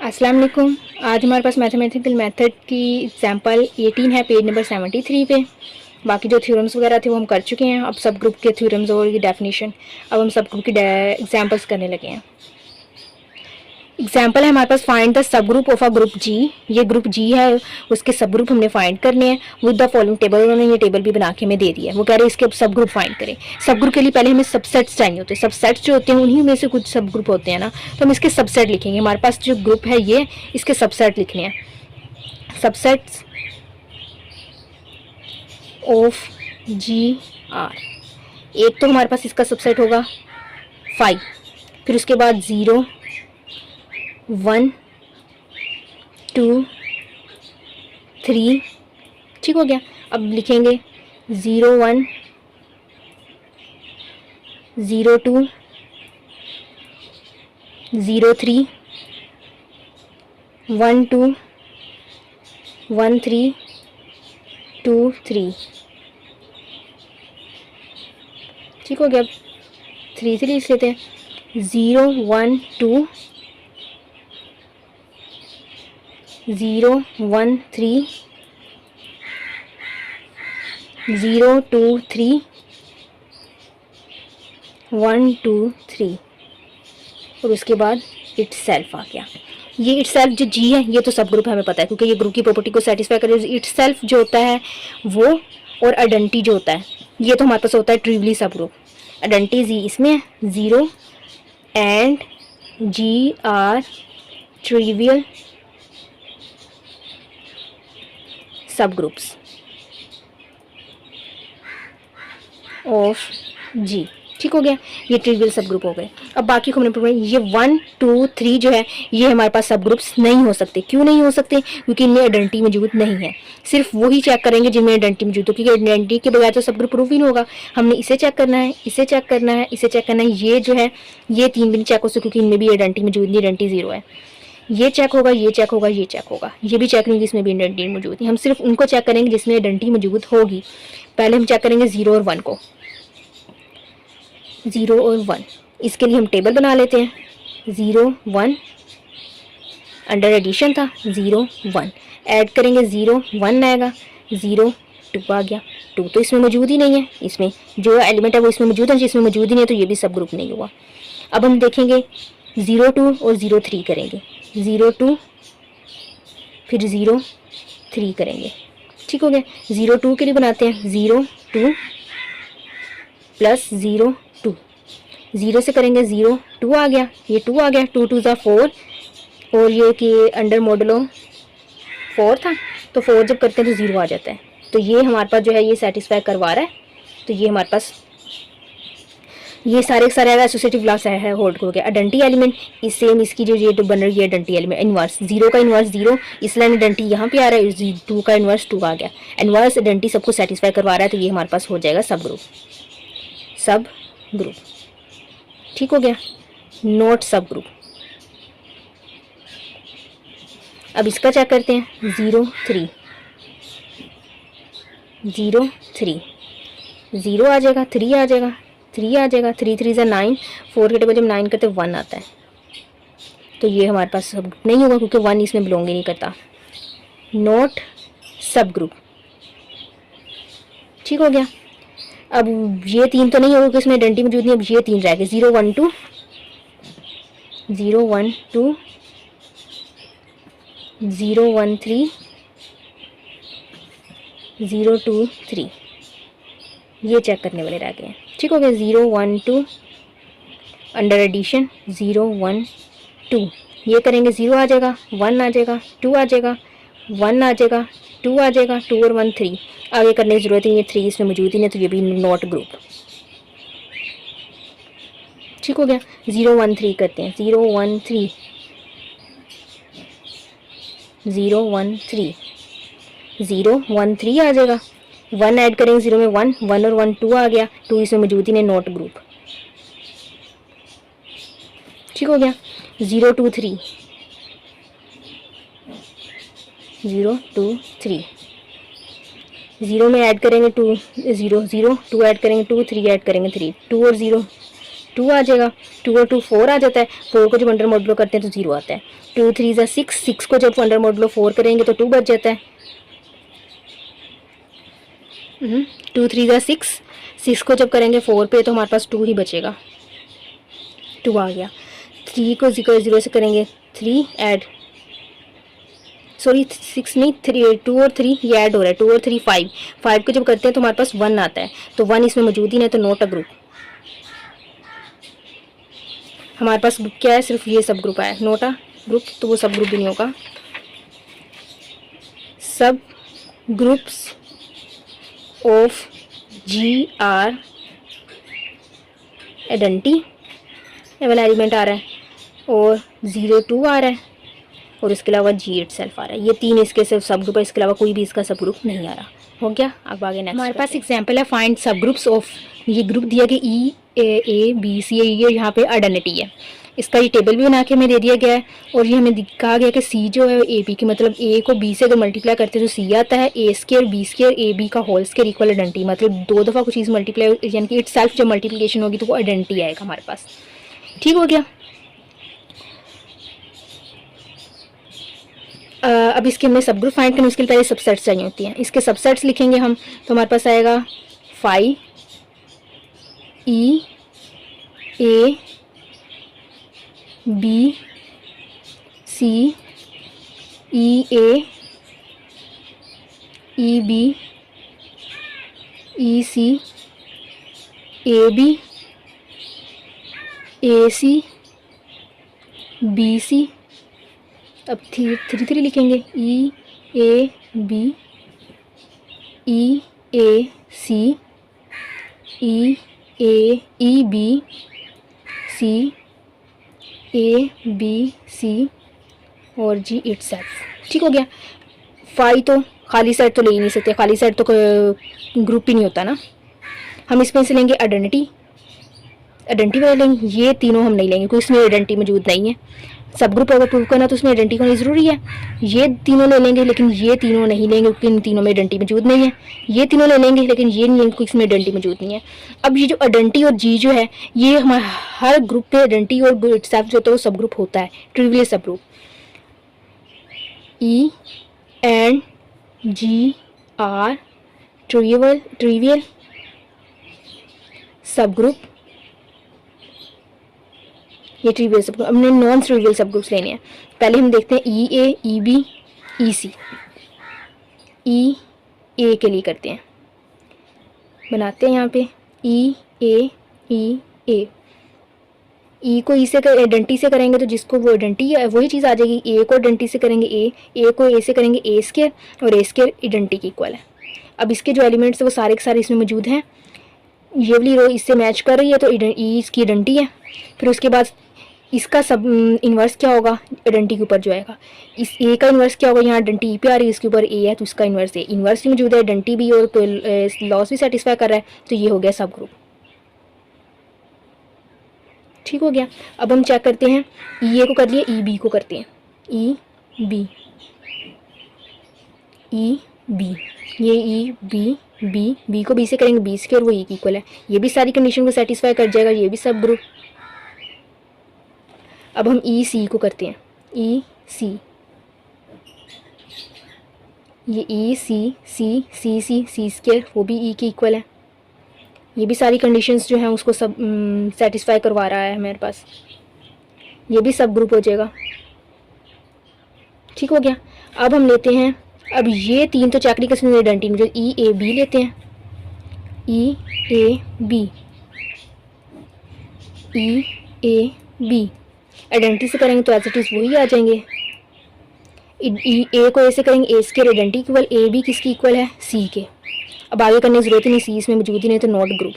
अस्सलाम वालेकुम। आज हमारे पास मैथमेटिकल मेथड की एग्जांपल 18 है, पेज नंबर 73 पे। बाकी जो थ्योरम्स वगैरह थे वो हम कर चुके हैं। अब सब ग्रुप के थ्योरम्स और डेफिनेशन अब हम सब ग्रुप की एग्जांपल्स करने लगे हैं। एग्जाम्पल है हमारे पास, find the sub group of a group G. ये ग्रुप जी है, उसके सब ग्रुप हमने फाइंड करने हैं विद द फॉलोइंग टेबल। उन्होंने ये टेबल भी बना के हमें दे दिया है। वो कह रहे हैं इसके सब ग्रुप फाइंड करें। सब ग्रुप के लिए पहले हमें सबसेट्स चाहिए होते हैं। सबसेट्स जो होते हैं उन्हीं में से कुछ सब ग्रुप होते हैं ना, तो हम इसके सबसेट लिखेंगे। हमारे पास जो ग्रुप है ये, इसके सबसेट लिखने हैं। Subsets of G R. एक तो हमारे पास इसका सबसेट होगा 5, फिर उसके बाद 0 1 2 3। ठीक हो गया। अब लिखेंगे 0 1 0 2 0 3 1 2 1 3 2 3। ठीक हो गया। 3 3 लिख लेते हैं। 0 1 2 0 1 3 0 2 3 1 2 3 और उसके बाद इट सेल्फ आ गया। ये इट सेल्फ जो जी है ये तो सब ग्रुप हमें पता है, क्योंकि ये ग्रुप की प्रॉपर्टी को सेटिस्फाई करे। इट सेल्फ जो होता है वो, और आइडेंटिटी जो होता है ये तो हमारे पास होता है ट्रिवली सब ग्रुप। आइडेंटिटी जी इसमें है, 0 and G R trivial subgroups of जी। ठीक हो गया, ये ट्रिवियल सब ग्रुप हो गए। अब बाकी को हमने प्रूव, ये 1 2 3 जो है ये हमारे पास सब ग्रुप्स नहीं हो सकते। क्यों नहीं हो सकते? क्योंकि इनमें आइडेंटिटी मौजूद नहीं है। सिर्फ वही चेक करेंगे जिनमें आइडेंटिटी मौजूद हो, क्योंकि आइडेंटिटी के बगैर तो सब ग्रुप प्रूव ही नहीं होगा। हमने इसे चेक करना है, इसे चेक करना है, इसे चेक करना है। ये जो है ये 3 भी नहीं चेक हो सकते, क्योंकि इनमें भी आइडेंटिटी मौजूद नहीं, आइडेंटिटी 0 है। ये चेक होगा, ये चेक होगा, ये चेक होगा, ये भी चेक नहीं होगी, इसमें भी आइडेंटिटी मौजूद है। हम सिर्फ उनको चेक करेंगे जिसमें आइडेंटिटी मौजूद होगी। पहले हम चेक करेंगे 0 और 1 को। 0 और 1 इसके लिए हम टेबल बना लेते हैं। 0 1 अंडर एडिशन था, 0 1 ऐड करेंगे, 0 1 आएगा, 0 2 आ गया। 2 तो इसमें मौजूद ही नहीं है, इसमें जो एलिमेंट है वो इसमें मौजूद है, जिसमें मौजूद ही नहीं है तो ये भी सब ग्रुप नहीं हुआ। अब हम देखेंगे 0 2 और 0 3 करेंगे। 0 2 फिर 0 3 करेंगे। ठीक हो गया। 0 2 के लिए बनाते हैं 0 2 प्लस 0 2। 0 से करेंगे 0 2 आ गया, ये 2 आ गया, 2 2 4 और ये कि अंडर मॉडलो 4 था, तो 4 जब करते हैं तो 0 आ जाता है। तो ये हमारे पास जो है ये सेटिस्फाई करवा रहा है। तो ये हमारे पास ये सारे सारे एसोसिएटिव क्लास है होल्ड हो गया। आइडेंटिटी एलिमेंट इस सेम इसकी जो ये बन रही है आइडेंटिटी एलिमेंट इनवर्स, 0 का इनवर्स 0, इस लाइन आइडेंटिटी यहाँ पे आ रहा है, 2 का इनवर्स 2 आ गया। इनवर्स आइडेंटिटी सबको सेटिस्फाई करवा रहा है, तो ये हमारे पास हो जाएगा सब ग्रुप। सब ग्रुप ठीक हो गया, नोट सब ग्रुप। अब इसका चेक करते हैं 0 3 0 3 0 आ जाएगा, 3 आ जाएगा, 3 आ जाएगा, 3 3 से 9, 4 के टेबल जब 9 करते 1 आता है। तो ये हमारे पास सब ग्रुप नहीं होगा, क्योंकि 1 इसमें बिलोंग ही नहीं करता। नोट सब ग्रुप। ठीक हो गया। अब ये 3 तो नहीं होगा, इसमें आइडेंटिटी मौजूद नहीं। अब ये 3 रह गए, 0 1 2 0 1 2 0 1 3 0 2 3, ये चेक करने वाले रह गए हैं। ठीक हो गया। 0 1 2 अंडर एडिशन 0 1 2, ये करेंगे 0 आ जाएगा, 1 आ जाएगा, 2 आ जाएगा, 1 आ जाएगा, 2 आ जाएगा, 2 और 1 3। आगे करने की जरूरत नहीं है, 3 इसमें मौजूद ही नहीं, तो ये भी नॉट ग्रुप। ठीक हो गया। 0 1 3 करते हैं। 0 1 3 0 1 3 0 1 3 आ जाएगा, 1 ऐड करेंगे 0 में 1 1 और 1 2 आ गया, 2 इसमें मौजूद ही नहीं, नॉट ग्रुप। ठीक हो गया। 0 2 3 0 2 3 0 में ऐड करेंगे 2 0 0 2 ऐड करेंगे 2 3 ऐड करेंगे 3, 2 और 0 2 आ जाएगा, 2 और 2 4 आ जाता है, 4 को जब अंडर मॉडुलो करते हैं तो 0 आता है, 2 3 ज़ा 6, 6 को जब अंडर मॉडुलो 4 करेंगे तो 2 बच जाता है, 2 3 ज़ा 6, 6 को जब करेंगे 4 पे तो हमारे पास 2 ही बचेगा, 2 आ गया। 3 को 0 से करेंगे 3 ऐड, सॉरी 6 नहीं 3, 2 और 3 ये ऐड हो रहा है, 2 और 3 5, 5 को जब करते हैं तो हमारे पास 1 आता है, तो 1 इसमें मौजूद ही नहीं, तो नॉट अ ग्रुप। हमारे पास ग्रुप क्या है, सिर्फ ये सब ग्रुप आया, नॉट अ ग्रुप, तो वो सब ग्रुप भी नहीं होगा। Subgroups of G R identity, ये वाला एलिमेंट आ रहा है, और 0 2 आ रहा है, और इसके अलावा जी इटसेल्फ आ रहा है। ये 3 इसके सिर्फ सब ग्रुप है, इसके अलावा कोई भी इसका सब ग्रुप नहीं आ रहा। हो गया, अब आगे नेक्स्ट हमारे पास एग्जांपल है फाइंड सब ग्रुप्स ऑफ, ये ग्रुप दिया कि ई ए बी सी, ये यहाँ पे आइडेंटिटी है, इसका ये टेबल भी बना के हमें दे दिया गया है, और ये हमें कहा गया कि सी जो है ए बी की, मतलब ए को बी से अगर मल्टीप्लाई करते हैं तो सी आता है, A square B square A B का होल स्केयर इक्वल आइडेंटिटी, मतलब 2 दफ़ा कुछ चीज़ मल्टीप्लाई यानी कि इट सेल्फ जब मल्टीप्लिकेशन होगी तो वो आइडेंटिटी आएगा हमारे पास। ठीक हो गया। अब इसके हमने सब ग्रुप फाइंड करने, उसके लिए पहले सबसेट्स चाहिए होती हैं, इसके सबसेट्स लिखेंगे हम, तो हमारे पास आएगा phi E A B C E A E B E C A B A C B C, अब 3 लिखेंगे, E A B E A C E A E B C A B C और G itself. ठीक हो गया। Phi तो खाली set तो ले ही नहीं सकते, खाली सेट तो ग्रुप ही नहीं होता ना। हम इसमें से लेंगे आइडेंटिटी, आइडेंटिटी वाले लेंगे, ये तीनों हम नहीं लेंगे क्योंकि इसमें आइडेंटिटी मौजूद नहीं है। सब ग्रुप अगर प्रूव करना तो उसमें आइडेंटिटी होनी ज़रूरी है। ये तीनों ले लेंगे लेकिन ये तीनों नहीं लेंगे क्योंकि इन तीनों में आइडेंटिटी मौजूद नहीं है। ये तीनों ले लेंगे लेकिन ये नहीं लेंगे क्योंकि इसमें आइडेंटिटी मौजूद नहीं है। अब ये जो आइडेंटिटी और जी जो है ये हमारे हर ग्रुप के आइडेंटिटी और इटसेल्फ जो होता है वो सब ग्रुप होता है, trivial subgroup. E and G R trivial subgroup, ये ट्रिवियल सब ग्रुप। हमने नॉन ट्रिवियल सब ग्रुप्स लेने हैं। पहले हम देखते हैं ई A E B E C. E ए के लिए करते हैं, बनाते हैं यहाँ पे ई ए ई ए। ई को ई से आइडेंटिटी से करेंगे तो जिसको वो आइडेंटिटी है वही चीज़ आ जाएगी। ए को आइडेंटिटी से करेंगे ए को ए से करेंगे ए स्केयर और ए स्केयर आइडेंटिटी की इक्वल है। अब इसके जो एलिमेंट्स है वो सारे के सारे इसमें मौजूद हैं। ये वाली रो इससे मैच कर रही है तो ई इसकी आइडेंटिटी है। फिर उसके बाद इसका सब इन्वर्स क्या होगा, आइडेंटिटी के ऊपर जो आएगा। इस ए का इन्वर्स क्या होगा, यहाँ आइडेंटिटी पे आ रही है, इसके ऊपर ए है तो इसका इन्वर्स है। इन्वर्स भी मौजूद है, आइडेंटिटी भी और तो लॉस भी सेटिस्फाई कर रहा है, तो ये हो गया सब ग्रुप। ठीक हो गया। अब हम चेक करते हैं, ई ए को कर लिए, ई बी को करते हैं। ई बी ये ई बी को बी से करेंगे बी स्क्वायर, वो ई की इक्वल है। ये भी सारी कंडीशन को सेटिस्फाई कर जाएगा, ये भी सब ग्रुप। अब हम ई सी को करते हैं। ई सी, ये ई सी स्क्वायर वो भी ई की इक्वल है। ये भी सारी कंडीशंस जो हैं उसको सब सेटिस्फाई करवा रहा है हमारे पास, ये भी सब ग्रुप हो जाएगा। ठीक हो गया। अब हम लेते हैं, अब ये तीन तो चेक नहीं कर सकते आइडेंटिटी में, जो ई ए बी लेते हैं। ई ए बी आइडेंटिटी से करेंगे तो एज इट इज़ वही आ जाएंगे। ए को ए से करेंगे A square identity equal, A B किसकी इक्वल है, सी के। अब आगे करने की जरूरत ही नहीं, सी इसमें मौजूद ही नहीं तो नॉट ग्रुप,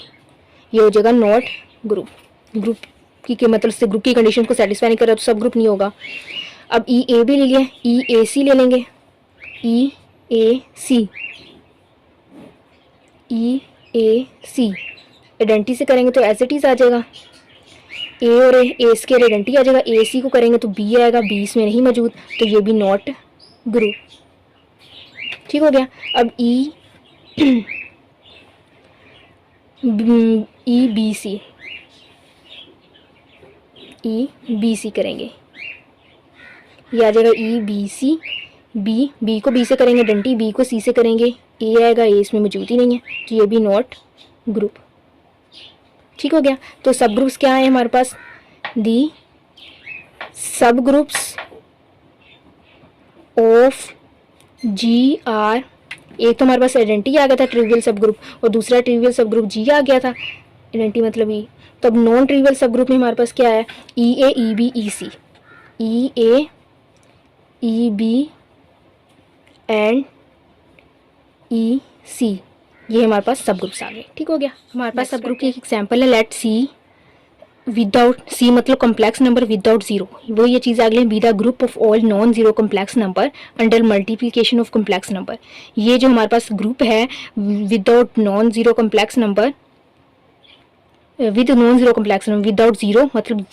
ये हो जाएगा नॉट ग्रुप। ग्रुप की मतलब से ग्रुप की कंडीशन को सेटिस्फाई नहीं कर रहा तो सब ग्रुप नहीं होगा। अब ई ए बी ले लिया, ई ए सी ले लेंगे। ई ए सी आइडेंटिटी से करेंगे तो एज इट इज़ आ जाएगा। ए और ए स्क्वायर आइडेंटिटी आ जाएगा, ए सी को करेंगे तो बी आएगा, बी इसमें नहीं मौजूद तो ये भी नॉट ग्रुप। ठीक हो गया। अब ई बी सी ई बी सी करेंगे, ये आ जाएगा ई बी सी, बी को बी से करेंगे आइडेंटिटी, बी को सी से करेंगे, ए आएगा, ए इसमें मौजूद ही नहीं है तो ये भी नॉट ग्रुप। ठीक हो गया। तो सब ग्रुप्स क्या है हमारे पास, दी सब ग्रुप्स ऑफ जी आर, एक तो हमारे पास आइडेंटिटी आ गया था ट्रिवियल सब ग्रुप, और दूसरा ट्रिवियल सब ग्रुप जी आ गया था, आइडेंटिटी मतलब ई। तो अब नॉन ट्रिवियल सब ग्रुप में हमारे पास क्या है, E A E B E C, E A E B and E C, ये हमारे पास सब ग्रुप्स आ गए। ठीक हो गया। हमारे पास सब ग्रुप की एक एग्जांपल है, लेट सी विदाउट, सी मतलब कॉम्प्लेक्स नंबर विदाउट जीरो, वो ये चीज़ आ गई, be the group of all non zero complex number under multiplication of complex number. ये जो हमारे पास ग्रुप है without non zero complex number, with non zero complex number, without zero मतलब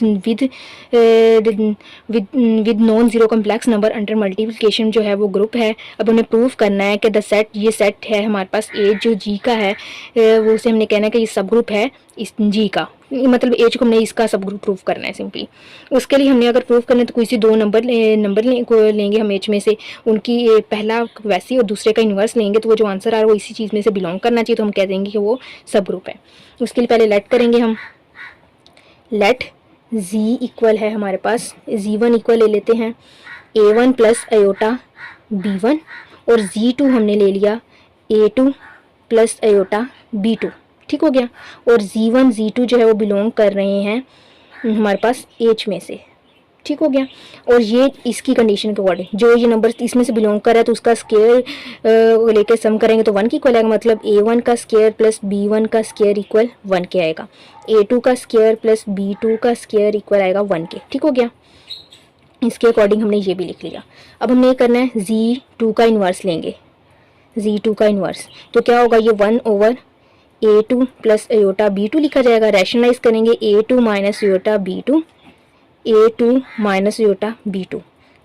with non zero complex number under multiplication जो है वो group है। अब हमें प्रूव करना है कि द सेट, ये सेट है हमारे पास ए जो जी का है, वो उसे हमने कहना है कि ये सब ग्रुप है इस जी का, मतलब एज को हमने इसका सब ग्रुप प्रूव करना है सिंपली। उसके लिए हमने अगर प्रूव करना है तो कोई सी दो नंबर को लेंगे हम एच में से, उनकी पहला वैसी और दूसरे का इन्वर्स लेंगे, तो वो जो आंसर आ रहा है वो इसी चीज़ में से बिलोंग करना चाहिए, तो हम कह देंगे कि वो सब ग्रुप है। उसके लिए पहले लेट करेंगे हम, लेट जी इक्वल है हमारे पास, जी1 इक्वल ले लेते हैं a1 प्लस अयोटा b1, और जी2 हमने ले लिया a2 प्लस अयोटा b2। ठीक हो गया। और जी1 जी2 जो है वो बिलोंग कर रहे हैं हमारे पास एच में से। ठीक हो गया। और ये इसकी कंडीशन के अकॉर्डिंग जो ये नंबर इसमें से बिलोंग कर रहा है तो उसका स्केयर लेके सम करेंगे तो 1 की इक्वल आएगा, मतलब a1 का स्केयर प्लस b1 का स्केयर इक्वल 1 के आएगा, a2 का स्केयर प्लस b2 का स्केयर इक्वल आएगा 1 के। ठीक हो गया। इसके अकॉर्डिंग हमने ये भी लिख लिया। अब हमने ये करना है z2 का इन्वर्स लेंगे, z2 का इन्वर्स तो क्या होगा, ये 1 over a2 plus iota b2 लिखा जाएगा। रैशनलाइज करेंगे a2 minus iota b2, a2 minus iota b2,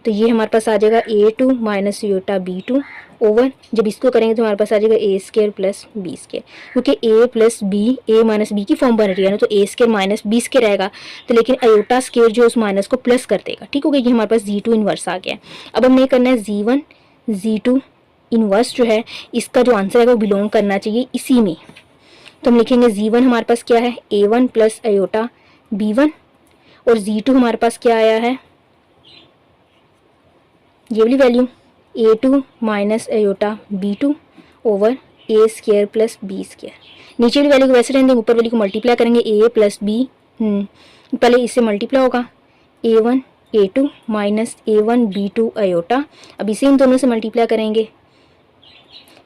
तो ये हमारे पास आ जाएगा a2 minus iota b2 over, जब इसको करेंगे तो हमारे पास आ जाएगा a square plus b square, क्योंकि a plus B, a minus B की फॉर्म बन रही है ना, तो a square minus b square आएगा, तो लेकिन अयोटा स्केयर जो उस माइनस को प्लस कर देगा। ठीक हो गया। ये हमारे पास z2 इन्वर्स आ गया। अब हमने करना है z1 z2 इन्वर्स जो है इसका जो आंसर है वो बिलोंग करना चाहिए इसी में, तो हम लिखेंगे z1 हमारे पास क्या है a1 प्लस अयोटा b1, और z2 हमारे पास क्या आया है, ये वाली value a2 minus iota b2 over a square plus b square. नीचे वाली वैल्यू को वैसे रहने देंगे, ऊपर वाली को मल्टीप्लाई करेंगे a प्लस b, पहले इससे मल्टीप्लाई होगा a1 a2 minus a1 b2 aorta, अब इसे इन दोनों से मल्टीप्लाई करेंगे,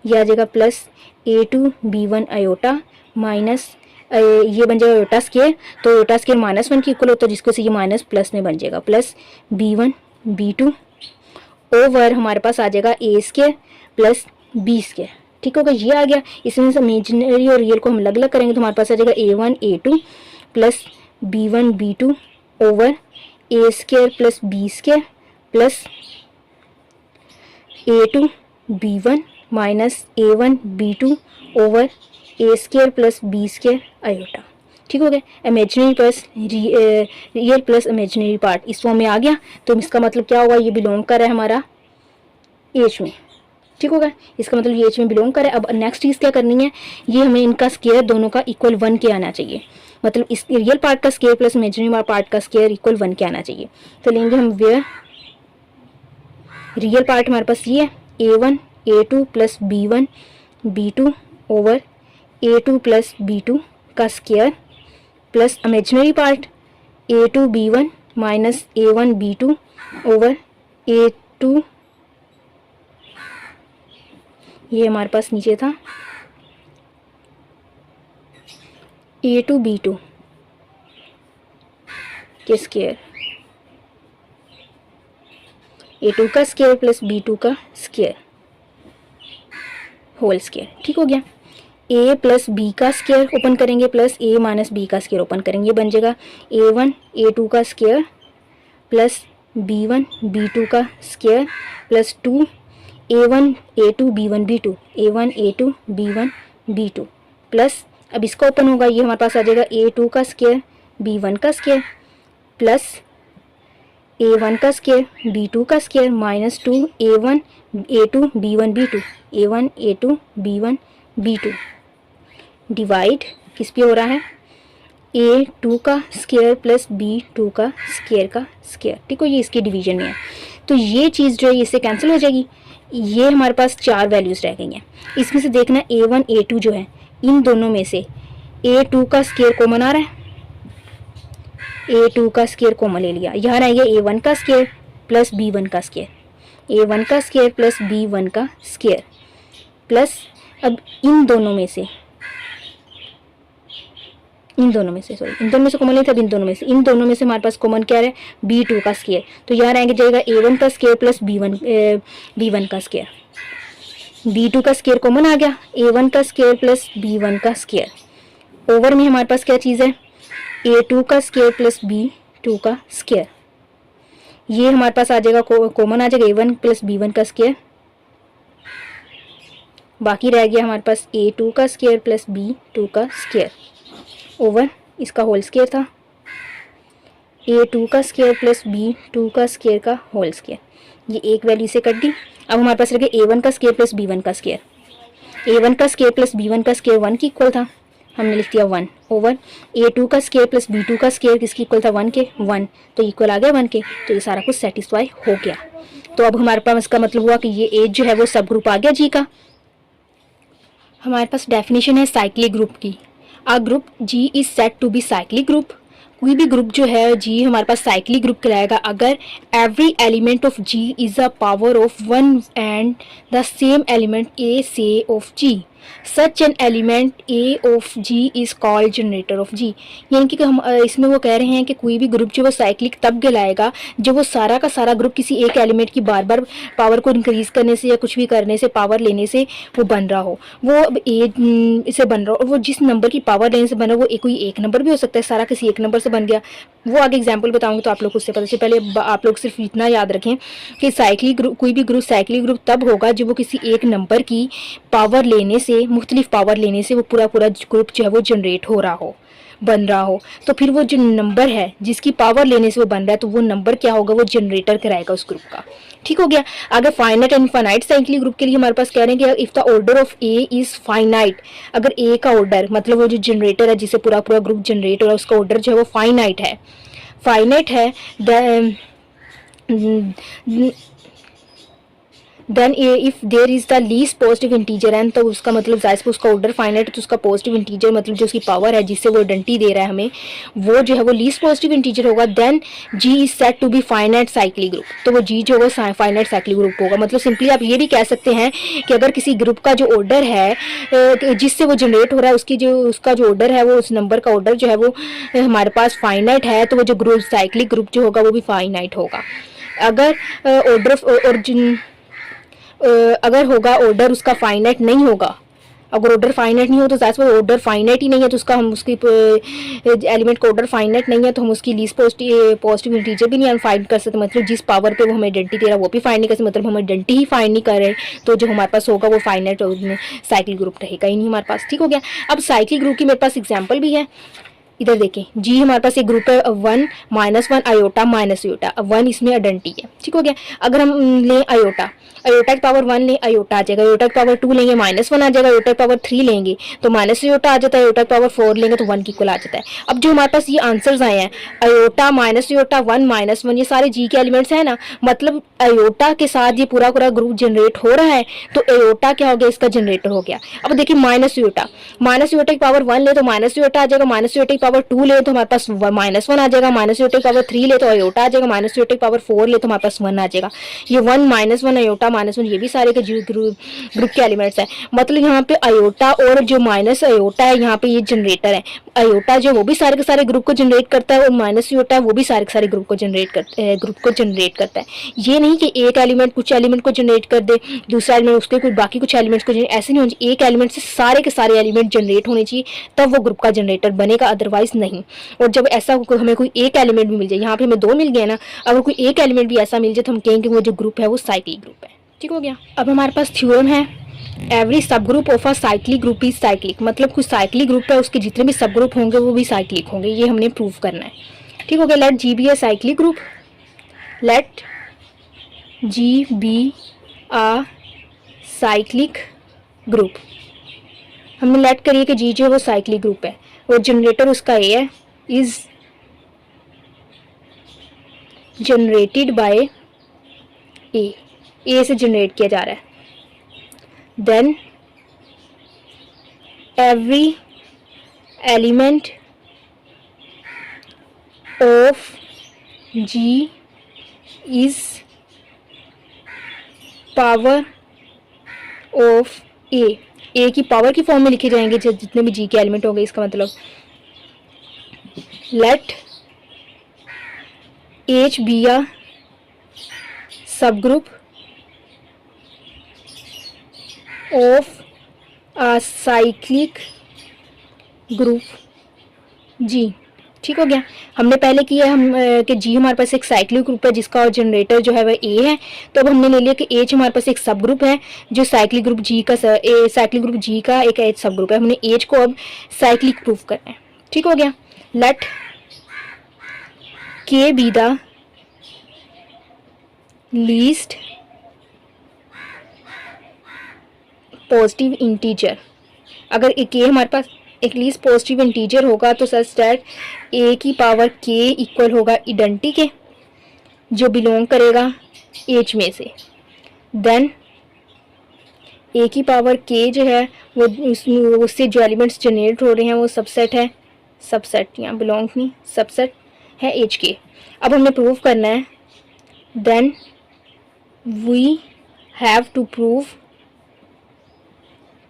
यह आ जाएगा plus a2 b1 aorta minus ये बन जाएगा अयोटा स्केयर, तो अयोटा स्केयर माइनस 1 की इक्वल होता है, जिसको से ये माइनस प्लस में बन जाएगा प्लस b1 b2 ओवर हमारे पास आ जाएगा a square plus b square. ठीक होगा। ये आ गया। इसमें से इमेजिनरी और रियल को हम अलग अलग करेंगे तो हमारे पास आ जाएगा a1 a2 plus b1 b2 over a square plus b square plus a2 b1 minus a1 b2 over a square plus b square iota. ठीक हो गया। Imaginary plus real plus imaginary part इस फॉर्म में आ गया, तो इसका मतलब क्या होगा, ये बिलोंग कर रहा है हमारा एच में। ठीक होगा। इसका मतलब ये एच में बिलोंग कर रहा है। अब नेक्स्ट चीज़ क्या करनी है, ये हमें इनका स्केयर दोनों का इक्वल 1 के आना चाहिए, मतलब इस रियल पार्ट का स्केयर प्लस इमेजिनरी पार्ट का स्केयर इक्वल 1 के आना चाहिए। तो लेंगे हम वेयर रियल पार्ट हमारे पास ये है a1 a2 plus b1 b2 over a2 plus b2 का square plus imaginary part a2 b1 minus a1 b2 over a2, ये हमारे पास नीचे था a2 b2 के स्केयर, a2 का स्केयर प्लस b2 का स्केयर होल स्केयर। ठीक हो गया। a प्लस बी का स्केयर ओपन करेंगे प्लस a माइनस बी का स्केयर ओपन करेंगे, बन जाएगा a1 a2 का स्केयर प्लस b1 b2 का square plus 2 a1 a2 b1 b2 a1 a2 b1 b2 plus, अब इसका ओपन होगा, ये हमारे पास आ जाएगा a2 का स्केयर b1 का स्केयर प्लस A1 का स्केयर B2 का square minus 2 A1 A2 B1 B2 A1 A2 B1 B2 divide किस पे हो रहा है A2 का स्केयर प्लस B2 का स्केयर। ठीक हो, ये इसकी डिवीजन में है। तो ये चीज़ जो है इससे कैंसिल हो जाएगी। ये हमारे पास 4 वैल्यूज़ रह गई हैं। इसमें से देखना A1 A2 जो है इन दोनों में से A2 का स्केयर कॉमन आ रहा है, A2 का स्केयर कॉमन ले लिया। यहाँ रहेगा A1 का स्केयर प्लस B1 का स्केयर, A1 का स्केयर प्लस B1 का स्केयर प्लस अब इन दोनों में से कॉमन नहीं था, इन दोनों में से हमारे पास कॉमन क्या है B2 का स्केयर। तो यहाँ रहेंगे जाएगा A1 का स्केयर प्लस B1 का स्केयर। B2 का स्केयर कॉमन आ गया, A1 का स्केयर प्लस B1 का स्केयर। ओवर में हमारे पास क्या चीज़ है A2 का स्केयर प्लस B2 का स्केयर। ये हमारे पास आ जाएगा कॉमन आ जाएगा A1 प्लस B1 का स्केयर। बाकी रह गया हमारे पास A2 का स्केयर प्लस B2 का स्केयर ओवर इसका होल स्केयर था A2 का स्केयर प्लस B2 का स्केयर का होल स्केयर। ये एक वैल्यू से कट दी। अब हमारे पास रह गया A1 का स्केयर प्लस B1 का स्केयर। A1 का स्केयर प्लस B1 का स्केयर 1 की इक्वल था, हमने लिख दिया 1 ओवर A2 का स्केयर प्लस B2 का स्केयर किसकी इक्वल था 1 के 1, तो इक्वल आ गया 1 के। तो ये सारा कुछ सेटिस्फाई हो गया। तो अब हमारे पास इसका मतलब हुआ कि ये एज जो है वो सब ग्रुप आ गया जी का। हमारे पास डेफिनेशन है साइक्लिक ग्रुप की। A group G is set to be cyclic group. कोई भी ग्रुप जो है G हमारे पास साइक्लिक ग्रुप कहलाएगा अगर every element of G is a power of 1 and the same element A से of G। Such an element A of G is called generator off G। यानी कि हम इसमें वो कह रहे हैं कि कोई भी ग्रुप जो वो साइक्लिक तब कहलाएगा जब वो सारा का सारा ग्रुप किसी एक एलिमेंट की बार बार पावर को इंक्रीज करने से या कुछ भी करने से पावर लेने से वो बन रहा हो, वो A से बन रहा हो, और वो जिस नंबर की पावर लेने से बन रहा हो वो कोई एक नंबर भी हो सकता है, सारा किसी एक नंबर से बन गया। वो आगे एग्जाम्पल बताऊंगी तो आप लोग उससे पता चले। पहले आप लोग सिर्फ इतना याद रखें कि साइक्लिक ग्रुप कोई भी ग्रुप साइक्लिक ग्रुप तब होगा जब वो किसी एक नंबर की पावर लेने से मुख्तलिफ पावर लेने से वो पूरा ग्रुप जो है वो जनरेट हो रहा हो, बन रहा हो। तो फिर वो जो नंबर है जिसकी पावर लेने से वो बन रहा है तो वो नंबर क्या होगा, वो जनरेटर कराएगा उस ग्रुप का। ठीक हो गया। अगर finite and infinite cyclic group के लिए हमारे पास कह रहे हैं कि if the order of A is finite, अगर ए का ऑर्डर मतलब वो जो जनरेटर है जिससे पूरा ग्रुप जनरेट हो रहा है उसका ऑर्डर जो है वो फाइनाइट है then if there is the least positive integer N, तो उसका मतलब जाहिर है उसका ऑर्डर फाइनाइट है तो उसका पॉजिटिव इंटीजर मतलब जो उसकी पावर है जिससे वो आइडेंटिटी दे रहा है हमें वो जो है वो लीस्ट पॉजिटिव इंटीजर होगा। Then G is set to be finite cyclic group, तो वो जी जो होगा फाइनाइट साइक्लिक ग्रुप होगा। मतलब सिंपली आप ये भी कह सकते हैं कि अगर किसी ग्रुप का जो ऑर्डर है जिससे वो जनरेट हो रहा है उसका जो ऑर्डर है वो उस नंबर का ऑर्डर जो है वो हमारे पास फाइनाइट है तो वो जो ग्रुप साइक्लिक ग्रुप जो होगा वो भी फाइनाइट होगा। अगर अगर होगा ऑर्डर उसका फाइनाइट नहीं होगा, अगर ऑर्डर फाइनाइट नहीं हो तो जाहिर है ऑर्डर फाइनाइट ही नहीं है तो उसका हम उसकी एलिमेंट का ऑर्डर फाइनाइट नहीं है तो हम उसकी लीस्ट पॉजिटिव इंटीजर भी नहीं फाइंड कर सकते। मतलब जिस पावर पे वो हमें आइडेंटिटी दे रहा है वो भी फाइंड नहीं कर सकते, मतलब हम आइडेंटिटी ही फाइंड नहीं कर रहे तो जो हमारे पास होगा वो फाइनाइट साइक्लिक ग्रुप रहेगा ही नहीं हमारे पास। ठीक हो गया। अब साइक्लिक ग्रुप की मेरे पास एग्जाम्पल भी है, इधर देखें जी हमारे पास एक ग्रुप है 1 -1 आयोटा माइनस आयोटा। अब 1 इसमें आइडेंटिटी है। ठीक हो गया। अगर हम लें आयोटा की पावर 1 लें आयोटा आ जाएगा, आयोटा की पावर 2 लेंगे -1 आ जाएगा, आयोटा की पावर 3 लेंगे तो माइनस आयोटा आ जाता है, आयोटा की पावर 4 लेंगे तो 1 की इक्वल आ जाता है। अब जो हमारे पास ये आंसर्स आए हैं आयोटा माइनस आयोटा 1 -1 ये सारे जी के एलिमेंट्स हैं ना, मतलब आयोटा के साथ ये पूरा ग्रुप जनरेट हो रहा है तो आयोटा क्या हो गया, इसका जनरेटर हो गया। अब देखिए माइनस आयोटा की पावर 1 ले तो माइनस आयोटा आ जाएगा, माइनस आयोटा की पावर 2 ले तो हमारे पास -1 आ जाएगा, माइनस आयोटा की पावर 3 ले तो आयोटा आ जाएगा, माइनस आयोटा की पावर 4 ले तो हमारे पास 1 आ जाएगा। ये 1 -1 आयोटा -1 ये भी सारे के ग्रुप के एलिमेंट्स हैं। मतलब यहाँ पे आयोटा और जो माइनस आयोटा है यहाँ पे ये जनरेटर है। आयोटा जो वो भी सारे के सारे ग्रुप को जनरेट करता है और माइनस आयोटा है वो भी सारे के सारे ग्रुप को जनरेट करता है। ये नहीं कि एक एलिमेंट कुछ एलिमेंट को जनरेट कर दे, दूसरा एलिमेंट उसके कुछ बाकी कुछ एलिमेंट्स को ऐसे नहीं होना चाहिए। एक एलिमेंट से सारे के सारे एलिमेंट जनरेट होने चाहिए तब वो ग्रुप का जनरेटर बनेगा, अदरवाइज नहीं। और जब ऐसा हमें कोई एक एलिमेंट भी मिल जाए, यहाँ पे हमें 2 मिल गए ना, अगर कोई एक एलिमेंट भी ऐसा मिल जाए तो हम कहेंगे वो जो ग्रुप है वो साइक्लिक ग्रुप है। ठीक हो गया। अब हमारे पास थ्योरम है एवरी सब group of a cyclic group is cyclic, मतलब कुछ साइक्लिक ग्रुप है उसके जितने भी सब ग्रुप होंगे वो भी साइक्लिक होंगे, ये हमने प्रूव करना है। ठीक हो गया। Let G be a cyclic group, let G be a cyclic group. हमने लेट करिए कि जी जो है वो साइक्लिक ग्रुप है और जनरेटर उसका ए है, इज जनरेटेड बाय ए से जनरेट किया जा रहा है। Then every element of G is power of a की पावर की फॉर्म में लिखे जाएंगे जितने भी जी के एलिमेंट होंगे। इसका मतलब लेट एच बी आ सब group of a cyclic group G. ठीक हो गया। हमने पहले किया हम कि जी हमारे पास एक साइक्लिक ग्रुप है जिसका और जनरेटर जो है वह ए है, तो अब हमने ले लिया कि एच हमारे पास एक सब ग्रुप है जो साइक्लिक ग्रुप जी का साइक्लिक ग्रुप जी का एक एच सब ग्रुप है। हमने एच को अब साइक्लिक प्रूफ करना है। ठीक हो गया। Late k be the least positive integer. अगर एक के हमारे पास एक लीस्ट पॉजिटिव इंटीजर होगा तो सच दैट ए की पावर के इक्वल होगा आइडेंटिटी के जो बिलोंग करेगा एच में से। देन ए की पावर के जो है वो उससे जो एलिमेंट्स जनरेट हो रहे हैं वो सबसेट है, सबसेट यहाँ बिलोंग नहीं, सबसेट है एच के। अब हमने प्रूव करना है। Then we have to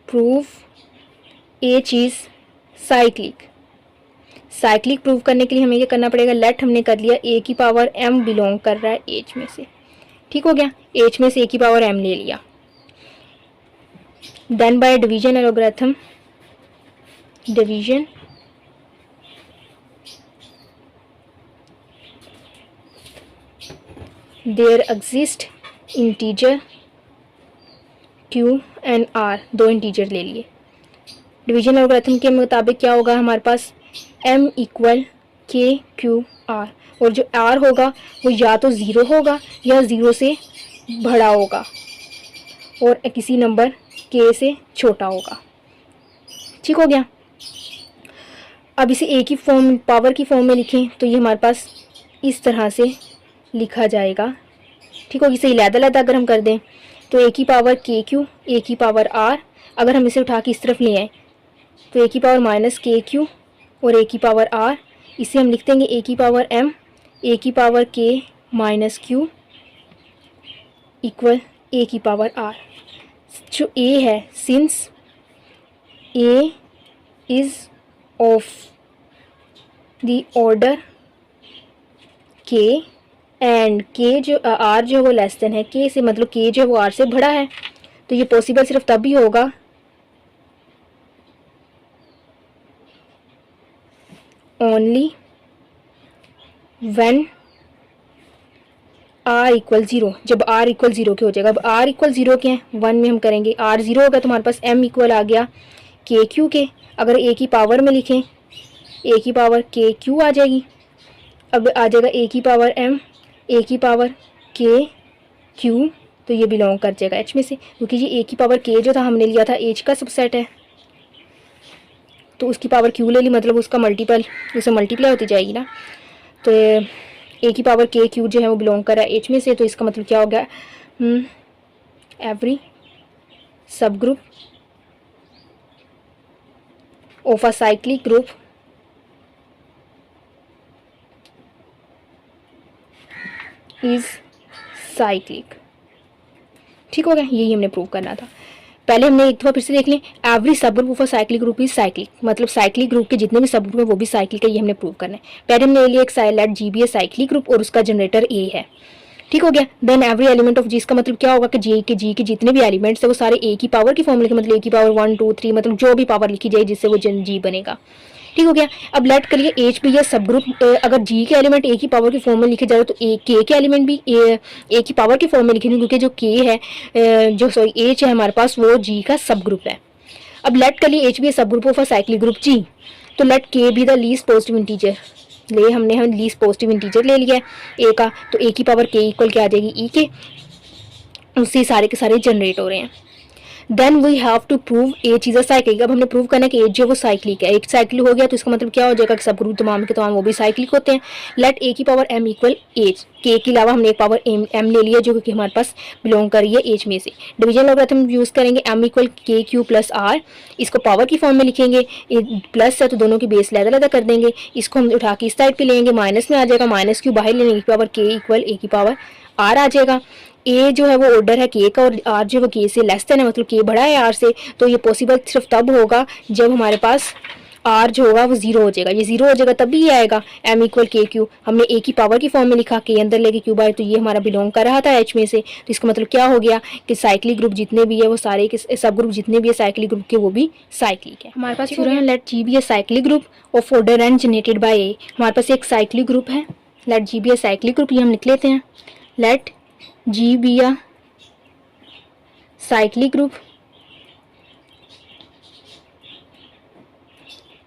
prove H is cyclic. Cyclic prove करने के लिए हमें ये करना पड़ेगा, लेट हमने कर लिया ए की पावर एम बिलोंग कर रहा है एच में से। ठीक हो गया। एच में से ए की पावर एम ले लिया। Then by division algorithm, division there exist integer q and r, दो इंटीजर ले लिए। डिवीजन एल्गोरिथम के मुताबिक क्या होगा हमारे पास m equal k q r, और जो r होगा वो या तो 0 होगा या 0 से बड़ा होगा और किसी नंबर k से छोटा होगा। ठीक हो गया। अब इसे a की फॉर्म पावर की फॉर्म में लिखें तो ये हमारे पास इस तरह से लिखा जाएगा। ठीक हो। इसे अलग-अलग अगर हम कर दें तो a की पावर के क्यू, a की पावर r, अगर हम इसे उठा के इस तरफ ले आए तो a की पावर माइनस के क्यू और a की पावर r, इसे हम लिख देंगे a की पावर m, a की power k minus Q equal a की पावर r। जो a है, since a is of the order k and k जो r जो है वो लेस देन है k से, मतलब k जो है वो r से बड़ा है, तो ये पॉसिबल सिर्फ तब ही होगा ओनली व्हेन r इक्वल 0, जब r इक्वल 0 के हो जाएगा। अब r इक्वल 0 के हैं, 1 में हम करेंगे r 0 होगा तो हमारे पास m इक्वल आ गया के क्यू के। अगर a की पावर में लिखें a की पावर के क्यू आ जाएगी। अब आ जाएगा a की पावर m, a की पावर के क्यू, तो ये बिलोंग कर जाएगा h में से, क्योंकि ये a की पावर k जो था हमने लिया था h का सबसेट है, तो उसकी पावर q ले ली, मतलब उसका मल्टीपल, उससे मल्टीप्लाई होती जाएगी ना। तो a की पावर के क्यू जो है वो बिलोंग कर रहा है h में से, तो इसका मतलब क्या हो गया, एवरी सब group of a cyclic group is cyclic. ठीक हो गया। यही हमने प्रूव करना था। पहले हमने एक दफ़ा फिर से देख लें, एवरी सब group of a cyclic group is cyclic, मतलब साइक्लिक ग्रुप के जितने भी सब ग्रुप है वो भी साइक्लिक है, ये हमने प्रूव करना है। पहले हमने लिया एक let G be a cyclic group और उसका जनरेटर ए है। ठीक हो गया। Then every element of G, इसका मतलब क्या होगा कि जी के जितने भी एलिमेंट्स है वो सारे ए की पावर की फॉर्म लिखे, मतलब ए की पावर 1 2 3, मतलब जो भी पावर लिखी जाए जिससे वो जी बनेगा। ठीक हो गया। अब लेट करिए एच बी या सब ग्रुप, अगर जी के एलिमेंट ए की पावर की फॉर्म में लिखे जाए तो ए के एलिमेंट भी ए की पावर की फॉर्म में लिखे, क्योंकि जो के है जो सॉरी एच है हमारे पास वो जी का सब ग्रुप है। अब लेट करिए एच बी सब group of a cyclic group G, तो let k be the least positive integer. हमने लीस्ट पॉजिटिव इंटीजर ले लिया है ए का, तो ए की पावर के इक्वल क्या आ जाएगी ई के, उससे सारे के सारे जनरेट हो रहे हैं। Then we have to prove H is a cyclic. अब हमने प्रूव करना है कि एच जो है वो साइक्लिक है। एक साइक्लिक हो गया तो इसका मतलब क्या हो जाएगा कि सब ग्रुप तमाम के तमाम वो भी साइक्लिक होते हैं। लेट ए की पावर एम इक्वल एच, के के अलावा हमने एक पावर एम ले लिया जो कि हमारे पास बिलोंग कर रही है एच में से। डिवीजन लॉगरिथम यूज करेंगे, M equal k Q plus are, इसको पावर की फॉर्म में लिखेंगे, प्लस है तो दोनों की बेस लहदा लहदा कर देंगे, इसको हम उठा के इस साइड पे लेंगे, माइनस में आ जाएगा, माइनस क्यू बाहर लेने की पावर के इक्वल ए की पावर आर आ जाएगा। ए जो है वो ऑर्डर है के का और आर जो है वो के से लेस देन है, मतलब के बड़ा है आर से, तो ये पॉसिबल सिर्फ तब होगा जब हमारे पास आर जो होगा वो जीरो हो जाएगा। ये जीरो हो जाएगा तब भी ये आएगा एम इक्वल के क्यू। हमने ए की पावर की फॉर्म में लिखा, के अंदर लेके क्यू बाय, तो ये हमारा बिलोंग कर रहा था एच में से, तो इसका मतलब क्या हो गया कि साइक्लिक ग्रुप जितने भी है वो सारे के सब ग्रुप जितने भी है साइक्लिक ग्रुप के वो भी साइक्लिक है। हमारे पास पूरा let G be a cyclic group of order n generated by a. हमारे पास एक साइक्लिक ग्रुप है, let G be a cyclic group, ये हम लिख लेते हैं, let G be a cyclic group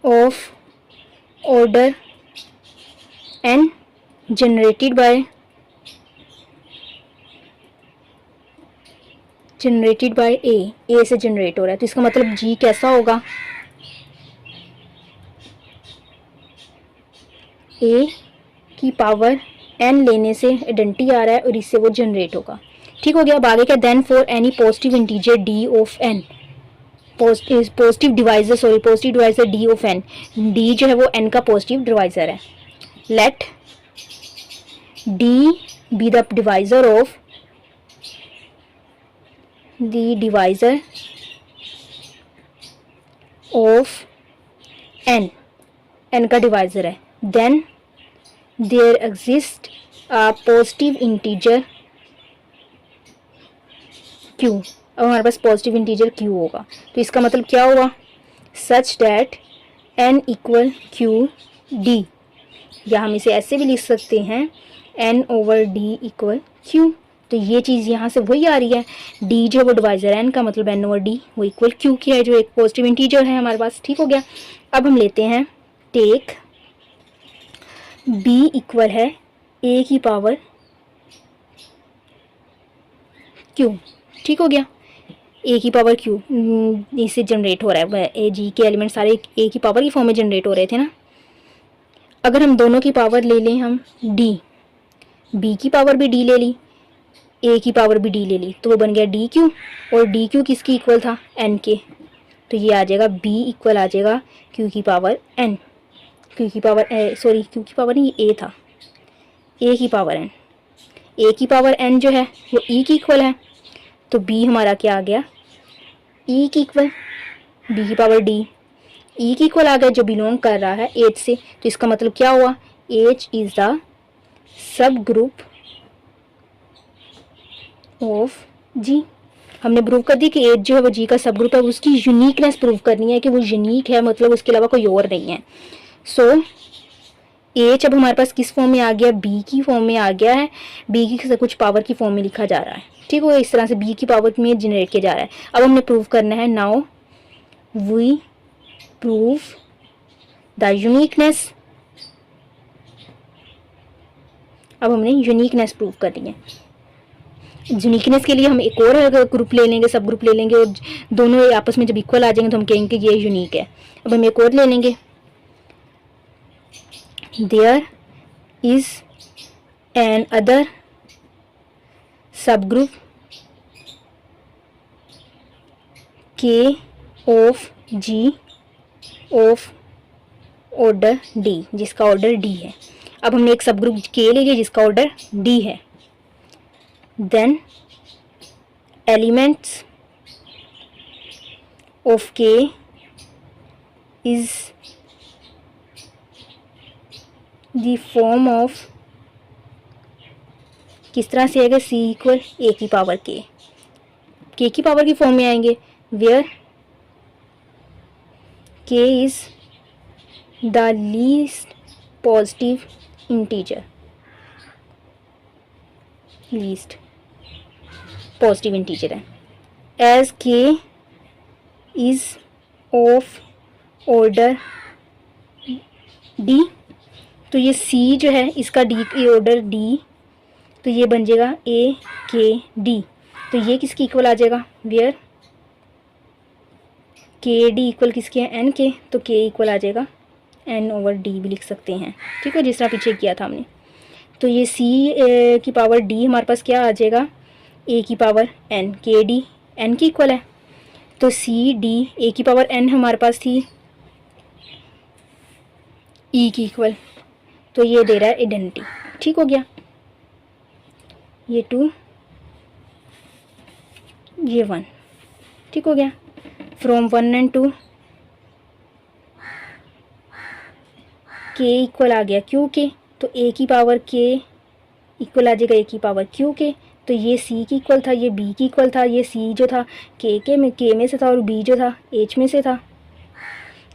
of order n generated by a से जनरेट हो रहा है, तो इसका मतलब g कैसा होगा, a की पावर n लेने से आइडेंटिटी आ रहा है और इससे वो जनरेट होगा। ठीक हो गया। अब आगे क्या, then for any positive integer D of N, positive divisor D of N, डी जो है वो एन का पॉजिटिव डिवाइजर है, let D be the divisor of N, N का डिवाइजर है, then there exist a positive integer Q। अब हमारे पास पॉजिटिव इंटीजर Q होगा, तो इसका मतलब क्या हुआ, such that n equal q D, या हम इसे ऐसे भी लिख सकते हैं n over d equal Q। तो ये चीज़ यहाँ से वही आ रही है, d जो वो डिवाइजर n का मतलब n ओवर डी वो इक्वल Q की है, जो एक पॉजिटिव इंटीजर है हमारे पास। ठीक हो गया। अब हम लेते हैं टेक b इक्वल है a की पावर Q। ठीक हो गया, ए की पावर क्यू इससे जनरेट हो रहा है, ए जी के एलिमेंट सारे ए की पावर की फॉर्म में जनरेट हो रहे थे ना। अगर हम दोनों की पावर ले लें, हम डी, बी की पावर भी डी ले ली, ए की पावर भी डी ले ली, तो वो बन गया डी क्यू, और डी क्यू किसकी इक्वल था, एन के, तो ये आ जाएगा बी इक्वल आ जाएगा क्यू की पावर एन, क्यू की पावर सॉरी क्यू की पावर नहीं, ए था, ए की पावर एन, ए की पावर एन जो है वो ई की इक्वल है, तो b हमारा क्या आ गया, e की इक्वल, b की पावर d, e की इक्वल आ गया जो बिलोंग कर रहा है h से, तो इसका मतलब क्या हुआ, h is the sub group of g। हमने प्रूव कर दी कि h जो है वो g का सब ग्रुप है, उसकी यूनिकनेस प्रूव करनी है कि वो यूनिक है, मतलब उसके अलावा कोई और नहीं है। सो h अब हमारे पास किस फॉर्म में आ गया, b की फॉर्म में आ गया है, b की कुछ पावर की फॉर्म में लिखा जा रहा है। ठीक है, इस तरह से b की पावर में जनरेट किया जा रहा है। अब हमने प्रूव करना है, now we prove the uniqueness. अब हमने यूनिकनेस प्रूव करनी है। यूनिकनेस के लिए हम एक और ग्रुप ले लेंगे, सब ग्रुप ले लेंगे, और दोनों आपस में जब इक्वल आ जाएंगे तो हम कहेंगे कि ये यूनिक है। अब हम एक और ले लेंगे, there is another subgroup k of G of order d, जिसका ऑर्डर डी है। अब हमने एक सबग्रुप के ले लिया जिसका ऑर्डर डी है, then elements of k is the form of, किस तरह से आएगा, सी इक्वल ए की पावर के की पावर की फॉर्म में आएंगे, वेयर के is the least positive integer, least positive integer है, एज के इज ऑफ ऑर्डर डी, तो ये सी जो है इसका डी ऑर्डर डी, तो ये बन जाएगा ए के डी। तो ये किसकी इक्वल आ जाएगा, वेयर के डी इक्वल किसके है, एन के, तो के इक्वल आ जाएगा एन ओवर डी भी लिख सकते हैं, ठीक है, जिस तरह पीछे किया था हमने। तो ये सी की पावर डी हमारे पास क्या आ जाएगा, ए की पावर एन, के डी एन की इक्वल है। तो सी डी ए की पावर एन हमारे पास थी ई की इक्वल, तो ये दे रहा है आइडेंटिटी, ठीक हो गया। ये 2 ये 1, ठीक हो गया। फ्रॉम 1 एंड 2 के इक्वल आ गया क्यू के, तो ए की पावर के इक्वल आ जाएगा ए की पावर क्यू के। तो ये सी की इक्वल था, ये बी की इक्वल था, ये सी जो था के में से था और बी जो था एच में से था।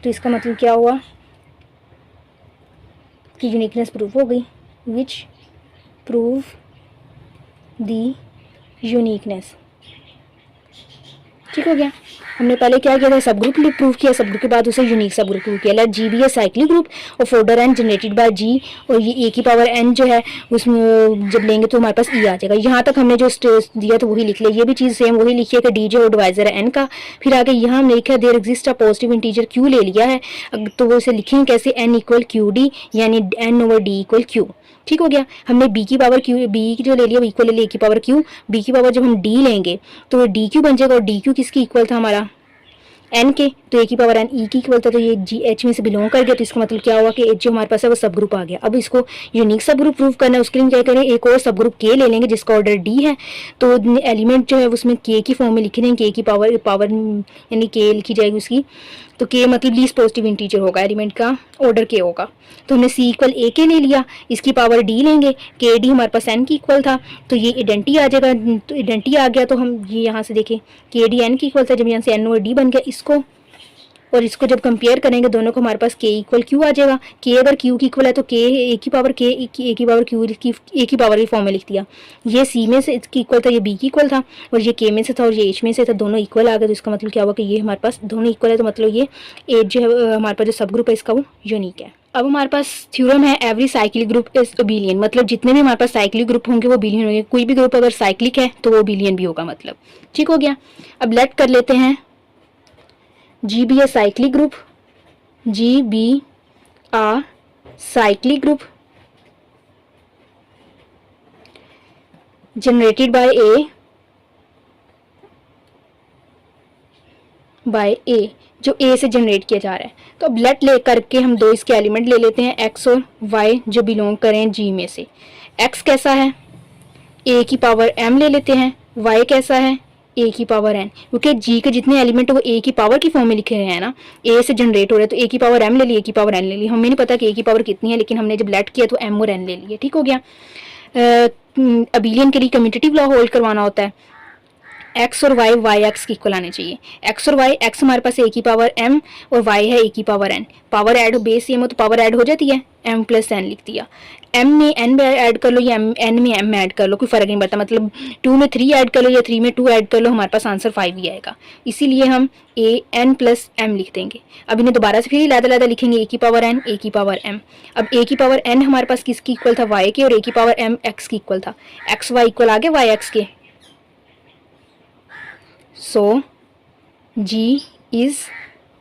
तो इसका मतलब क्या हुआ कि यूनिकनेस प्रूफ हो गई, विच प्रूव दी यूनिकनेस, ठीक हो गया। हमने पहले क्या किया था, सब ग्रुप प्रूव किया, सब ग्रुप के बाद उसे यूनिक सब ग्रुप प्रूव किया। Let G be a cyclic group of order n generated by G, और ये ए की पावर एन जो है उसमें जब लेंगे तो हमारे पास ई आ जाएगा। यहाँ तक हमने जो दिया तो वही लिख लिया, ये भी चीज़ सेम वही लिखी है कि डी जो एडवाइजर है एन का। फिर आगे यहाँ हमने लिखा there exist a positive integer q ले लिया है, तो वो इसे लिखेंगे कैसे, एन इक्वल क्यू डी, यानी n over d equal q, ठीक हो गया। हमने बी की पावर क्यू, बी जो ले लिया इक्वल ले लिया ए की पावर क्यू, बी की पावर जब हम डी लेंगे तो डी क्यू बन जाएगा, और डी क्यू किसकी इक्वल था हमारा एन के, तो ए की पावर एन ई की इक्वल था, तो ये जी एच में से बिलोंग कर गया। तो इसका मतलब क्या हुआ कि एच जो हमारे पास है वो सब ग्रुप आ गया। अब इसको यूनिक सब ग्रुप प्रूव करना है, उसके लिए क्या करें, एक और सब ग्रुप के ले लेंगे जिसका ऑर्डर डी है। तो एलिमेंट जो है उसमें के की फॉर्म में लिखे देंगे, के की पावर यानी के लिखी जाएगी उसकी, तो के मतलब लीस्ट पॉजिटिव इंटीजर होगा, एलिमेंट का ऑर्डर के होगा। तो हमने सी इक्वल ए के ले लिया, इसकी पावर डी लेंगे, के डी हमारे पास एन की इक्वल था, तो ये आइडेंटिटी आ जाएगा। तो आइडेंटिटी आ गया तो हम ये यहाँ से देखें के डी एन की इक्वल था, जब यहाँ से एन और डी बन गया, इसको और इसको जब कंपेयर करेंगे दोनों को हमारे पास के इक्वल क्यू आ जाएगा। के अगर क्यू की इक्वल है तो के ए की पावर के ए की पावर क्यू की ए की पावर की फॉर्म में लिख दिया। ये सी में से इसकी इक्वल था, ये बी की इक्वल था, और ये के में से था और ये एच में से था, दोनों इक्वल आ गए। तो इसका मतलब क्या हुआ कि ये हमारे पास दोनों इक्वल है, तो मतलब ये एच जो है हमारे पास जो सब ग्रुप है इसका वो यूनिक है। अब हमारे पास थ्योरम है every cyclic group is billion, मतलब जितने भी हमारे पास साइक्लिक ग्रुप होंगे वो बिलियन होंगे। कोई भी ग्रुप अगर साइक्लिक है तो वो बिलियन भी होगा, मतलब ठीक हो गया। अब लेट कर लेते हैं G be a cyclic group, G be a cyclic group generated by a, जो ए से जनरेट किया जा रहा है। तो अब लेट ले करके हम दो इसके एलिमेंट ले लेते हैं, एक्स और वाई, जो बिलोंग करें जी में से। एक्स कैसा है, ए की पावर एम ले लेते हैं, वाई कैसा है ए की पावर एन, क्योंकि जी के जितने एलिमेंट वो ए की पावर की फॉर्म में लिखे गए हैं ना, ए से जनरेट हो रहे हैं, तो ए की पावर एम ले ली, ए की पावर एन ले ली। हमें नहीं पता कि ए की पावर कितनी है, लेकिन हमने जब लेट किया तो एम और एन ले लिए, ठीक हो गया। अबिलियन के लिए कम्यूटेटिव लॉ होल्ड करवाना होता है, एक्स और वाई वाई एक्स की इक्वल आने चाहिए। एक्स और वाई, एक्स हमारे पास ए की पावर एम और वाई है ए की पावर एन, पावर ऐड हो, बेस सेम हो तो पावर ऐड हो जाती है, एम प्लस एन लिख दिया। एम में एन में ऐड कर लो या एन में एम ऐड कर लो, कोई फर्क नहीं पड़ता, मतलब 2 में 3 ऐड कर लो या 3 में 2 ऐड कर लो, हमारे पास आंसर 5 ही आएगा। इसीलिए हम ए एन प्लस एम लिख देंगे। अब इन्हें दोबारा से फिर लैदा लिखेंगे, ए की पावर एन ए की पावर एम। अब ए की पावर एन हमारे पास किसकी इक्वल था, वाई के, और ए की पावर एम एक्स की इक्वल था, एक्स वाई इक्वल आ गया वाई एक्स के। सो जी इज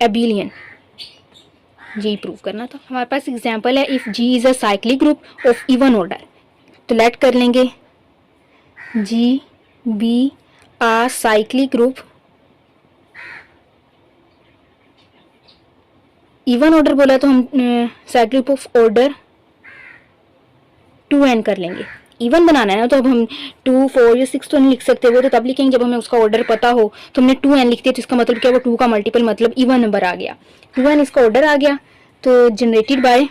एबिलियन, जी प्रूव करना था। हमारे पास एग्जांपल है, if G is a cyclic group of even order, तो लेट कर लेंगे G be a cyclic group, even order बोला तो हम cyclic group of order 2n कर लेंगे। इवन बनाना है ना, तो अब हम 2, 4 या 6 तो नहीं लिख सकते, वो तो तब लिखेंगे जब हमें उसका ऑर्डर पता हो। तो हमने 2n लिख दिया, तो इसका मतलब क्या, वो 2 का मल्टीपल मतलब इवन नंबर आ गया, 2n इसका ऑर्डर आ गया। तो जनरेटेड बाय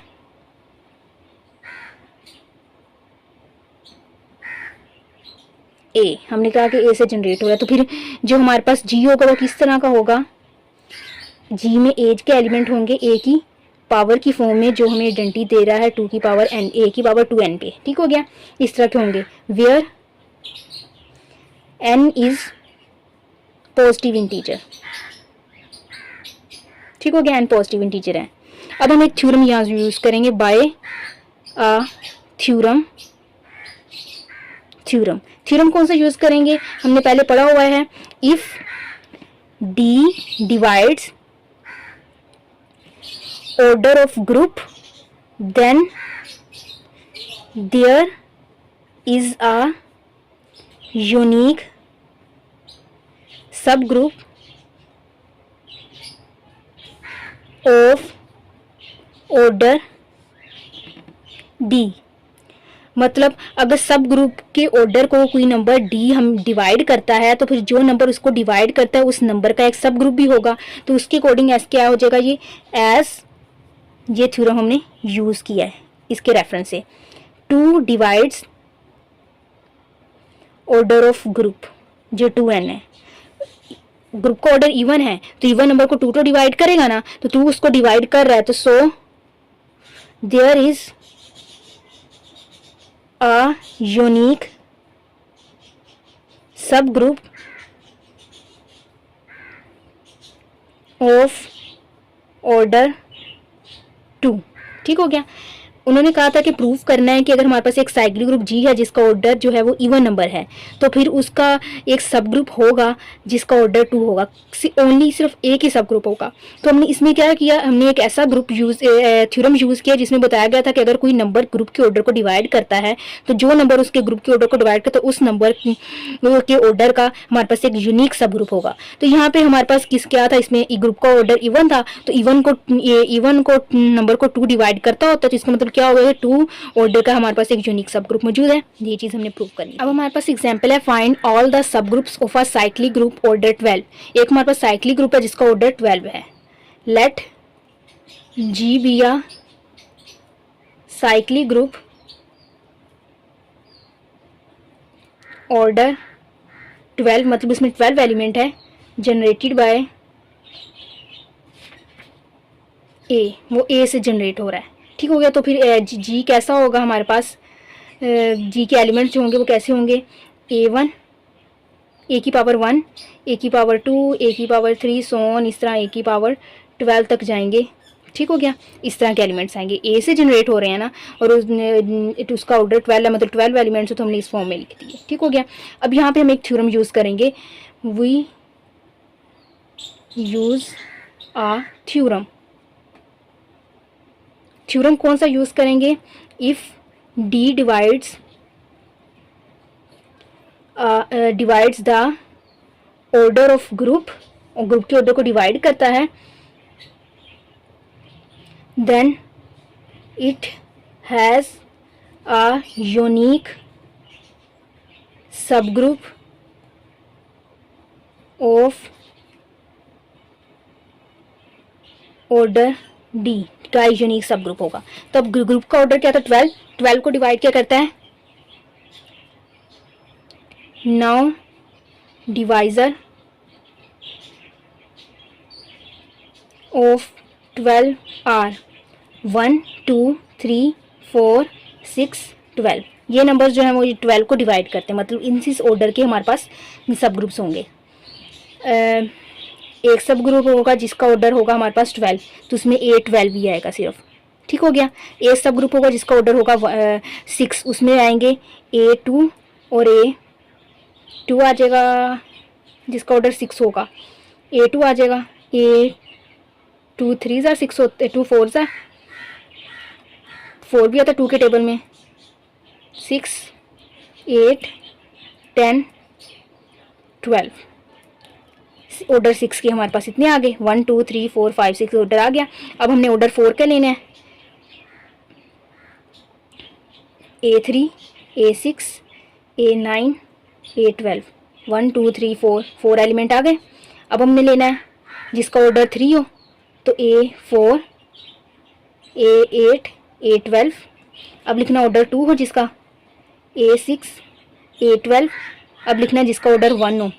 ए, हमने कहा कि ए से जनरेट हो रहा है, तो फिर जो हमारे पास जी होगा वो किस तरह का होगा, जी में एज के एलिमेंट होंगे ए की पावर की फॉर्म में, जो हमें आइडेंटिटी दे रहा है 2 की पावर एन, ए की पावर 2n पे, ठीक हो गया। इस तरह के होंगे, where n is positive integer, ठीक हो गया, n पॉजिटिव इंटीजर है। अब हम एक थ्योरम यहाँ यूज करेंगे, by a theorem. Theorem theorem कौन सा यूज करेंगे, हमने पहले पढ़ा हुआ है, if d divides order of group then there is a unique subgroup of order D। मतलब अगर सब ग्रुप के ऑर्डर को कोई नंबर डी हम डिवाइड करता है तो फिर जो नंबर उसको डिवाइड करता है उस नंबर का एक सब ग्रुप भी होगा। तो उसके अकॉर्डिंग एस क्या हो जाएगा, ये एस, ये थ्योरम हमने यूज किया है इसके रेफरेंस से। To divides order of group, जो 2n है, ग्रुप का ऑर्डर इवन है तो इवन नंबर को 2 तो डिवाइड करेगा ना, तो 2 उसको डिवाइड कर रहा है, तो so there is a unique सब ग्रुप ऑफ ऑर्डर 2। ठीक हो गया। उन्होंने कहा था कि प्रूफ करना है कि अगर हमारे पास एक साइक्लिक ग्रुप जी है जिसका ऑर्डर जो है वो इवन नंबर है, तो फिर उसका एक सब ग्रुप होगा जिसका ऑर्डर 2 होगा, ओनली सिर्फ एक ही सब ग्रुप होगा। तो हमने इसमें क्या किया, हमने एक ऐसा ग्रुप थ्योरम यूज किया जिसमें बताया गया था कि अगर कोई नंबर ग्रुप के ऑर्डर को डिवाइड करता है तो जो नंबर उसके ग्रुप के ऑर्डर को डिवाइड करता है उस नंबर के ऑर्डर का हमारे पास एक यूनिक सब ग्रुप होगा। तो यहाँ पे हमारे पास क्या था, इसमें ग्रुप का ऑर्डर इवन था, तो इवन को नंबर को 2 डिवाइड करता होता है, तो इसका मतलब क्या होगा, 2 ऑर्डर का हमारे पास एक यूनिक सब ग्रुप मौजूद है। ये चीज हमने प्रूव करनी। अब हमारे पास एग्जांपल है, find all the sub groups of a cyclic group order 12। एक हमारे पास साइक्लिक ग्रुप है जिसका ऑर्डर 12 है। Let G be a cyclic group order 12, मतलब इसमें 12 एलिमेंट है, जनरेटेड बाय ए, वो ए से जनरेट हो रहा है। ठीक हो गया। तो फिर जी कैसा होगा हमारे पास, जी के एलिमेंट्स जो होंगे वो कैसे होंगे, A1, ए की पावर 1, ए की पावर 2, ए की पावर 3, सोन, इस तरह ए की पावर 12 तक जाएंगे। ठीक हो गया। इस तरह के एलिमेंट्स आएंगे, ए से जनरेट हो रहे हैं ना, और उसका ऑर्डर 12 है, मतलब 12 एलिमेंट्स तो हमने इस फॉर्म में लिख दिए। ठीक हो गया। अब यहाँ पे हम एक थ्योरम यूज़ करेंगे, we use a theorem. Theorem कौन सा यूज करेंगे, if d divides the order of group, और ग्रुप के ऑर्डर को डिवाइड करता है, then it has a unique सब ग्रुप ऑफ ऑर्डर डी का यूनिक सब ग्रुप होगा। तो अब ग्रुप का ऑर्डर क्या था, 12 को डिवाइड क्या करता है, नाउ डिवाइजर ऑफ 12 आर 1 2 3 4 6 12। ये नंबर्स जो है वो 12 को डिवाइड करते हैं, मतलब इस ऑर्डर के हमारे पास सब ग्रुप्स होंगे। एक सब ग्रुप होगा जिसका ऑर्डर होगा हमारे पास 12, तो उसमें A12 भी आएगा सिर्फ। ठीक हो गया। ए सब ग्रुप होगा जिसका ऑर्डर होगा 6, उसमें आएंगे A2 और A2 आ जाएगा, जिसका ऑर्डर 6 होगा A2 आ जाएगा। A2 3 ज़ा 6 होते, 2 4 ज़ा 4 भी आता 2 के टेबल में, 6 8 10 12, ऑर्डर 6 के हमारे पास इतने आ गए, 1 2 3 4 5 6 ऑर्डर आ गया। अब हमने ऑर्डर 4 का लेना है, A3 A6 A9 A12, 1 2 3 4 element आ गए। अब हमने लेना है जिसका ऑर्डर 3 हो, तो A4 A8 A12। अब लिखना ऑर्डर 2 हो जिसका A6 A12। अब लिखना है जिसका ऑर्डर 1 हो,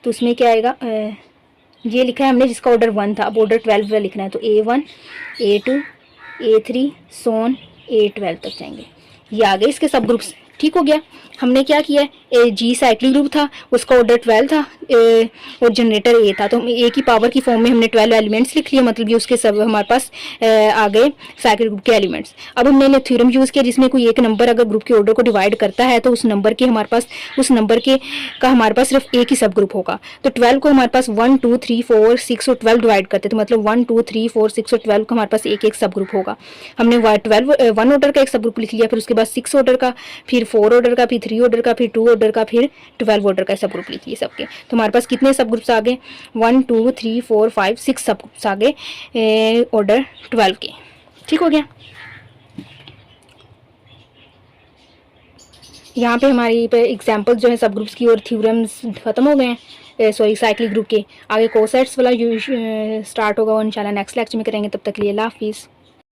तो उसमें क्या आएगा, ये लिखा है हमने जिसका ऑर्डर 1 था, अब ऑर्डर 12 लिखना है, तो A1 A2 A3 सोन A12 तक जाएंगे। ये आ गए इसके सब ग्रुप्स। ठीक हो गया। हमने क्या किया है, जी साइक्लिक ग्रुप था, उसका ऑर्डर 12 था और जनरेटर ए था। तो ए की पावर की फॉर्म में हमने 12 एलिमेंट्स लिख लिए, मतलब ये उसके सब हमारे पास आ गए साइक्लिक ग्रुप के एलिमेंट्स। अब हमने थ्योरम यूज़ किया जिसमें कोई एक नंबर अगर ग्रुप के ऑर्डर को डिवाइड करता है तो उस नंबर के हमारे पास उस नंबर के का हमारे पास सिर्फ एक ही सब ग्रुप होगा। तो 12 को हमारे पास 1 2 3 4 6 और 12 डिवाइड करते, तो मतलब 1 2 3 4 6 और 12 का हमारे पास एक एक सब ग्रुप होगा। हमने 1 ऑर्डर का एक सब ग्रुप लिख लिया, फिर उसके बाद 6 ऑर्डर का, फिर 4 ऑर्डर का, फिर 3 ऑर्डर का, फिर 2 ऑर्डर का, फिर 12 ऑर्डर का सब ग्रुप लिख लिए सबके। तो हमारे पास कितने सब ग्रुप्स आ गए? 1 2 3 4 5 6 सब ग्रुप्स आ गए ऑर्डर 12 के। ठीक हो गया। यहाँ पे हमारी पे एग्जाम्पल जो है सब ग्रुप्स की और थ्योरम्स खत्म हो गए हैं, सॉरी साइक्लिक ग्रुप के। आगे कोसेट्स वाला स्टार्ट होगा और इंशाल्लाह नेक्स्ट लेक्चर में करेंगे। तब तक के लिए अल्लाह हाफिज़।